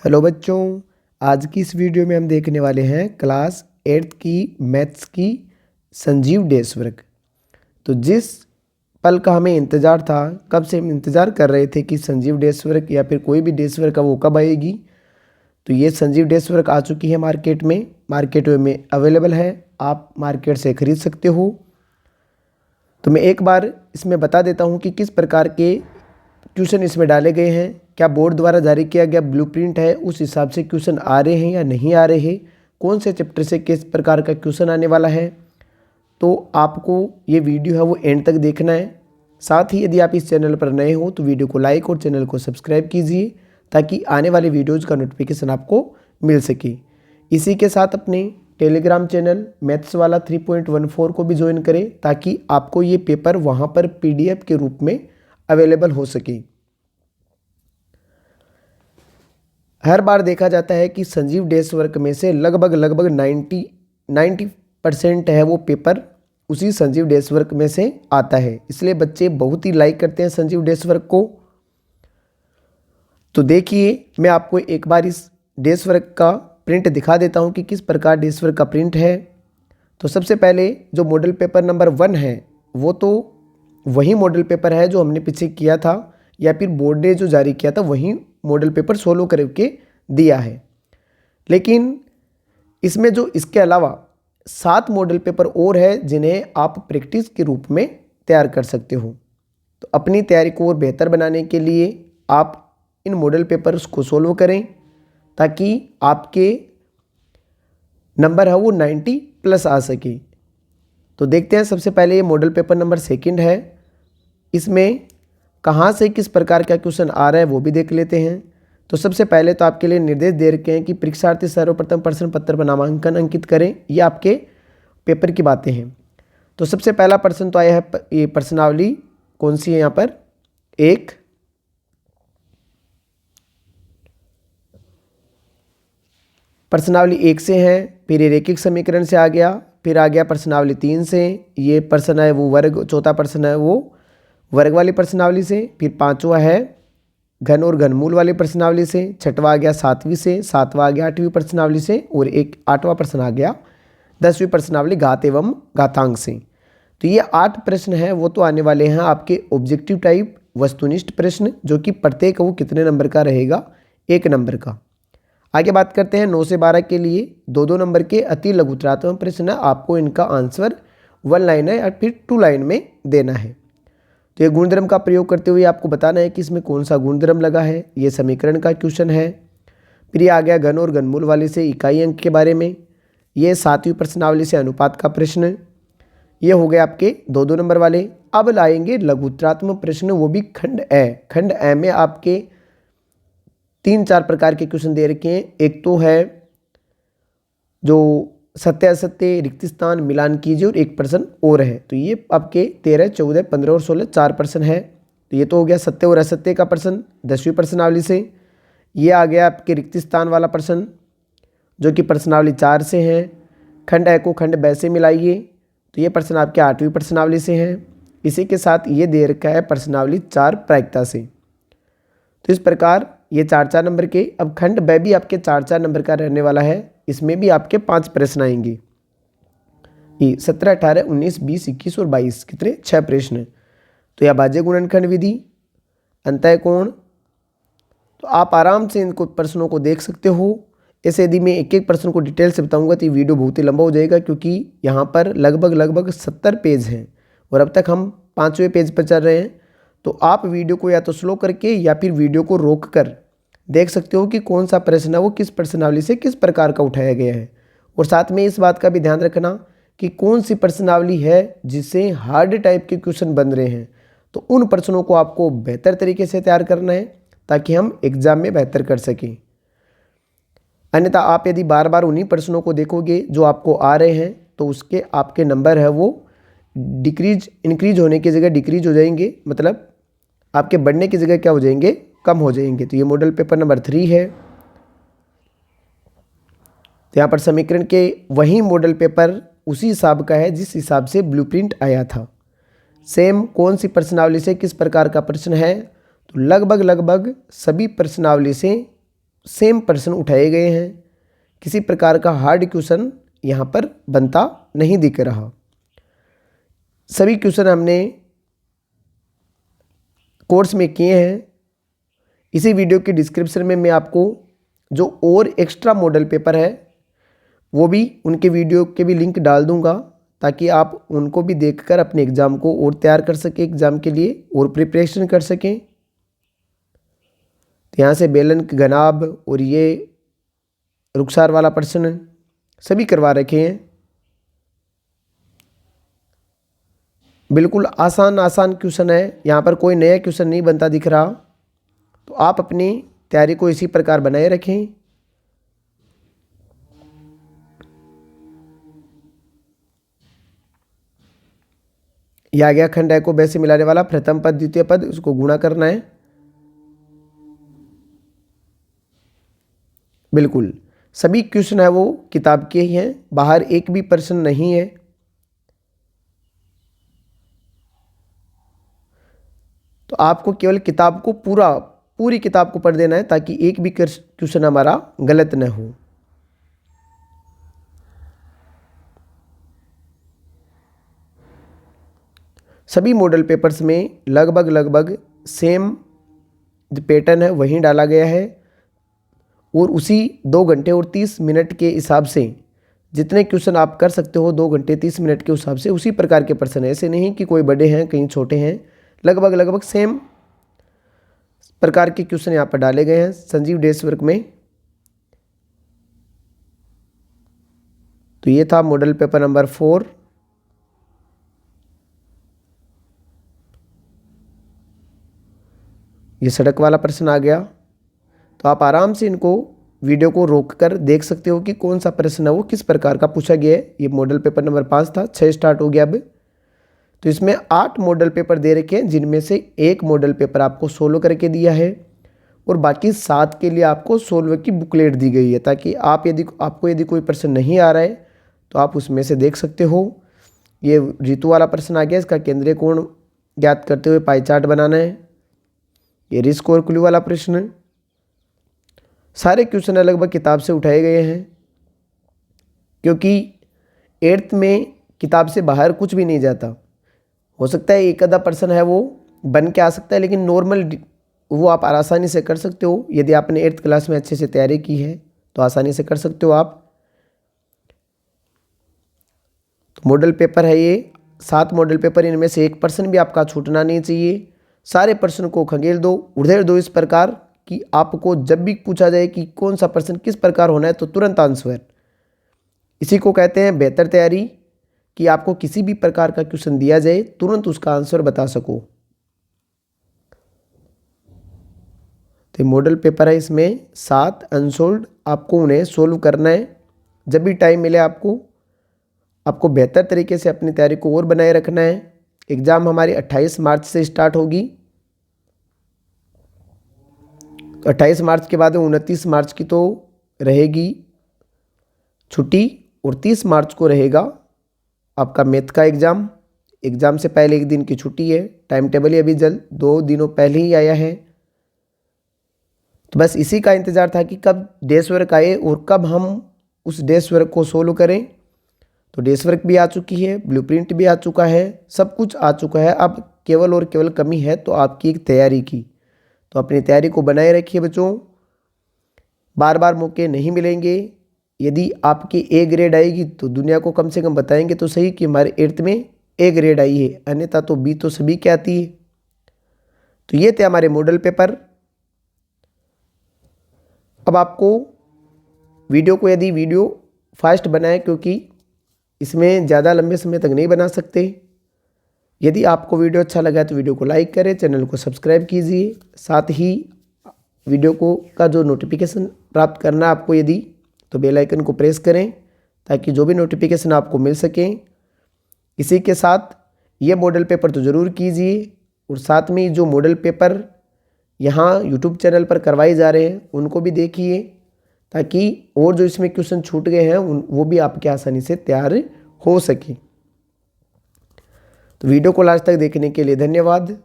Hello बच्चों, आज की इस वीडियो में हम देखने वाले हैं क्लास 8th की मैथ्स की संजीव डेस वर्क। तो जिस पल का हमें इंतज़ार था, कब से हम इंतज़ार कर रहे थे कि संजीव डेस वर्क या फिर कोई भी डेस वर्क है वो कब आएगी। तो ये संजीव डेस वर्क आ चुकी है मार्केट में अवेलेबल है, आप मार्केट से ख़रीद सकते हो। तो मैं एक बार इसमें बता देता हूँ कि किस प्रकार के क्वेश्चन इसमें डाले गए हैं, क्या बोर्ड द्वारा जारी किया गया ब्लूप्रिंट है उस हिसाब से क्वेश्चन आ रहे हैं या नहीं आ रहे हैं, कौन से चैप्टर से किस प्रकार का क्वेश्चन आने वाला है। तो आपको ये वीडियो है वो एंड तक देखना है। साथ ही यदि आप इस चैनल पर नए हो तो वीडियो को लाइक और चैनल को सब्सक्राइब कीजिए ताकि आने वाले वीडियोज़ का नोटिफिकेशन आपको मिल सके। इसी के साथ अपने टेलीग्राम चैनल मैथ्स वाला 3.14 को भी ज्वाइन करें ताकि आपको ये पेपर वहाँ पर PDF के रूप में अवेलेबल हो सके। हर बार देखा जाता है कि संजीव डेस वर्क में से लगभग 90% है वो पेपर उसी संजीव डेस वर्क में से आता है, इसलिए बच्चे बहुत ही लाइक करते हैं संजीव डेस वर्क को। तो देखिए, मैं आपको एक बार इस डेस वर्क का प्रिंट दिखा देता हूं कि किस प्रकार डेस वर्क का प्रिंट है। तो सबसे पहले जो मॉडल पेपर नंबर 1 है वो तो वही मॉडल पेपर है जो हमने पीछे किया था या फिर बोर्ड ने जो जारी किया था वही मॉडल पेपर सोल्व करके दिया है। लेकिन इसमें जो इसके अलावा 7 मॉडल पेपर और है जिन्हें आप प्रैक्टिस के रूप में तैयार कर सकते हो। तो अपनी तैयारी को और बेहतर बनाने के लिए आप इन मॉडल पेपर्स को सोल्व करें ताकि आपके नंबर है वो 90+ आ सके। तो देखते हैं, सबसे पहले ये मॉडल पेपर नंबर 2 है। इसमें कहाँ से किस प्रकार का क्वेश्चन आ रहा है वो भी देख लेते हैं। तो सबसे पहले तो आपके लिए निर्देश दे रखे हैं कि परीक्षार्थी सर्वप्रथम प्रश्न पत्र पर नामांकन अंकित करें। ये आपके पेपर की बातें हैं। तो सबसे पहला प्रश्न तो आया है, ये प्रश्नावली कौन सी है यहाँ पर, 1। प्रश्नावली 1 से है, फिर ये रैखिक समीकरण से आ गया, फिर आ गया प्रश्नावली 3 से, ये प्रश्न है वो वर्ग, चौथा प्रश्न है वो वर्ग वाली प्रश्नावली से, फिर 5वां है घन और घनमूल वाली प्रश्नावली से, 6वां आ गया 7वीं से, 7वां आ गया 8वीं प्रश्नावली से और एक 8वां प्रश्न आ गया 10वीं प्रश्नावली घात एवं घातांक से। तो ये 8 प्रश्न हैं वो तो आने वाले हैं आपके ऑब्जेक्टिव टाइप वस्तुनिष्ठ प्रश्न, जो कि प्रत्येक वो कितने नंबर का रहेगा, 1 नंबर का। आगे बात करते हैं 9 से 12 के लिए 2-2 नंबर के अति लघुतरात्मक प्रश्न है। आपको इनका आंसर 1 लाइन है या फिर 2 लाइन में देना है। तो ये गुणधर्म का प्रयोग करते हुए आपको बताना है कि इसमें कौन सा गुणधर्म लगा है। ये समीकरण का क्वेश्चन है। फिर ये आ गया घन और घनमूल वाले से इकाई अंक के बारे में। ये 7वीं प्रश्नावली से अनुपात का प्रश्न। ये हो गए आपके 2-2 नंबर वाले। अब लाएंगे लघुतरात्मक प्रश्न, वो भी खंड ए। खंड ए में आपके 3-4 प्रकार के क्वेश्चन दे रखे हैं। एक तो है जो सत्य असत्य रिक्त स्थान मिलान कीजिए और एक प्रश्न और है। तो ये आपके 13, 14, 15 और 16 4 प्रश्न है। तो ये तो हो गया सत्य और असत्य का प्रश्न 10वीं प्रश्नावली से। ये आ गया आपके रिक्त स्थान वाला प्रश्न जो कि प्रश्नावली 4 से है। खंड ए को खंड ब से मिलाइए, तो ये प्रश्न आपके 8वीं प्रश्नावली से है। इसी के साथ ये दे रखा है प्रश्नावली 4 प्रायिकता से। तो इस प्रकार ये 4-4 नंबर के। अब खंड ब भी आपके 4-4 नंबर का रहने वाला है। इसमें भी आपके 5 प्रश्न आएंगे। ये 17, 18, 19, 20, 21 और 22 कितने 6 प्रश्न। तो यह भाज्य गुणनखंड विधि, अंतः कोण। तो आप आराम से इनको प्रश्नों को देख सकते हो। ऐसे यदि मैं एक एक प्रश्न को डिटेल से बताऊंगा तो ये वीडियो बहुत ही लंबा हो जाएगा, क्योंकि यहाँ पर लगभग 70 पेज हैं और अब तक हम 5वें पेज पर चल रहे हैं। तो आप वीडियो को या तो स्लो करके या फिर वीडियो को रोक कर देख सकते हो कि कौन सा प्रश्न है वो किस प्रश्नावली से किस प्रकार का उठाया गया है। और साथ में इस बात का भी ध्यान रखना कि कौन सी प्रश्नावली है जिससे हार्ड टाइप के क्वेश्चन बन रहे हैं। तो उन प्रश्नों को आपको बेहतर तरीके से तैयार करना है ताकि हम एग्जाम में बेहतर कर सकें। अन्यथा आप यदि बार बार उन्हीं प्रश्नों को देखोगे जो आपको आ रहे हैं तो उसके आपके नंबर है वो इंक्रीज होने की जगह डिक्रीज हो जाएंगे, मतलब आपके बढ़ने की जगह क्या हो जाएंगे, कम हो जाएंगे। तो ये मॉडल पेपर नंबर 3 है। तो यहाँ पर समीकरण के वही मॉडल पेपर उसी हिसाब का है जिस हिसाब से ब्लूप्रिंट आया था। सेम कौन सी प्रश्नावली से किस प्रकार का प्रश्न है, तो लगभग सभी प्रश्नावली से सेम प्रश्न उठाए गए हैं। किसी प्रकार का हार्ड क्वेश्चन यहाँ पर बनता नहीं दिख रहा। सभी क्वेश्चन हमने कोर्स में किए हैं। इसी वीडियो के डिस्क्रिप्शन में मैं आपको जो और एक्स्ट्रा मॉडल पेपर है वो भी, उनके वीडियो के भी लिंक डाल दूंगा, ताकि आप उनको भी देखकर अपने एग्ज़ाम को और तैयार कर सकें, एग्ज़ाम के लिए और प्रिपरेशन कर सकें। तो यहाँ से बेलन के घनाभ और ये रुखसार वाला प्रश्न सभी करवा रखे हैं। बिल्कुल आसान आसान क्वेश्चन है, यहाँ पर कोई नया क्वेश्चन नहीं बनता दिख रहा। तो आप अपनी तैयारी को इसी प्रकार बनाए रखें। यह आ गया खंड ए को ब से मिलाने वाला प्रथम पद द्वितीय पद, उसको गुणा करना है। बिल्कुल सभी क्वेश्चन है वो किताब के ही हैं, बाहर एक भी प्रश्न नहीं है। तो आपको केवल किताब को पूरी किताब को पढ़ देना है, ताकि एक भी क्वेश्चन हमारा गलत न हो। सभी मॉडल पेपर्स में लगभग सेम जो पैटर्न है वही डाला गया है, और उसी 2 घंटे और 30 मिनट के हिसाब से जितने क्वेश्चन आप कर सकते हो 2 घंटे 30 मिनट के हिसाब से उसी प्रकार के प्रश्न है। ऐसे नहीं कि कोई बड़े हैं कहीं छोटे हैं, लगभग सेम प्रकार के क्वेश्चन यहाँ पर डाले गए हैं संजीव डेस्क वर्क में। तो ये था मॉडल पेपर नंबर 4। ये सड़क वाला प्रश्न आ गया। तो आप आराम से इनको वीडियो को रोककर देख सकते हो कि कौन सा प्रश्न है वो किस प्रकार का पूछा गया है। ये मॉडल पेपर नंबर 5 था, 6 स्टार्ट हो गया अब। तो इसमें 8 मॉडल पेपर दे रखे हैं, जिनमें से एक मॉडल पेपर आपको सोल्व करके दिया है, और बाकी 7 के लिए आपको सोल्व की बुकलेट दी गई है, ताकि आपको यदि कोई प्रश्न नहीं आ रहा है तो आप उसमें से देख सकते हो। ये ऋतु वाला प्रश्न आ गया, इसका केंद्रीय कोण ज्ञात करते हुए पाई चार्ट बनाना है। ये रिस्क और क्लू वाला प्रश्न। सारे क्वेश्चन लगभग किताब से उठाए गए हैं, क्योंकि 8th में किताब से बाहर कुछ भी नहीं जाता। हो सकता है एक आधा प्रश्न है वो बन के आ सकता है, लेकिन नॉर्मल वो आप आसानी से कर सकते हो। यदि आपने 8th क्लास में अच्छे से तैयारी की है तो आसानी से कर सकते हो आप। तो मॉडल पेपर है ये 7 मॉडल पेपर, इनमें से एक प्रश्न भी आपका छूटना नहीं चाहिए। सारे प्रश्न को खंगेल दो, उधेड़ दो इस प्रकार कि आपको जब भी पूछा जाए कि कौन सा प्रश्न किस प्रकार होना है तो तुरंत आंसर। इसी को कहते हैं बेहतर तैयारी, कि आपको किसी भी प्रकार का क्वेश्चन दिया जाए तुरंत उसका आंसर बता सको। तो मॉडल पेपर है, इसमें 7 अनसोल्ड, आपको उन्हें सोल्व करना है। जब भी टाइम मिले आपको बेहतर तरीके से अपनी तैयारी को और बनाए रखना है। एग्ज़ाम हमारी 28 मार्च से स्टार्ट होगी। 28 मार्च के बाद 29 मार्च की तो रहेगी छुट्टी, और 30 मार्च को रहेगा आपका मैथ का एग्ज़ाम से पहले एक दिन की छुट्टी है। टाइम टेबल ही अभी 2 दिनों पहले ही आया है। तो बस इसी का इंतज़ार था कि कब डेस्क वर्क आए और कब हम उस डेस्क वर्क को सोल्व करें। तो डेस्क वर्क भी आ चुकी है, ब्लूप्रिंट भी आ चुका है, सब कुछ आ चुका है। अब केवल और केवल कमी है तो आपकी एक तैयारी की। तो अपनी तैयारी को बनाए रखिए बच्चों, बार बार मौके नहीं मिलेंगे। यदि आपकी A ग्रेड आएगी तो दुनिया को कम से कम बताएंगे तो सही कि हमारे 8th में A ग्रेड आई है, अन्यथा तो B तो सभी की आती है। तो ये थे हमारे मॉडल पेपर। अब आपको यदि वीडियो फास्ट बनाए, क्योंकि इसमें ज़्यादा लंबे समय तक नहीं बना सकते। यदि आपको वीडियो अच्छा लगा तो वीडियो को लाइक करें, चैनल को सब्सक्राइब कीजिए। साथ ही वीडियो का जो नोटिफिकेशन प्राप्त करना है आपको यदि, तो बेल आइकन को प्रेस करें, ताकि जो भी नोटिफिकेशन आपको मिल सकें। इसी के साथ ये मॉडल पेपर तो ज़रूर कीजिए, और साथ में जो मॉडल पेपर यहाँ यूट्यूब चैनल पर करवाए जा रहे हैं उनको भी देखिए, ताकि और जो इसमें क्वेश्चन छूट गए हैं वो भी आपके आसानी से तैयार हो सके। तो वीडियो को लास्ट तक देखने के लिए धन्यवाद।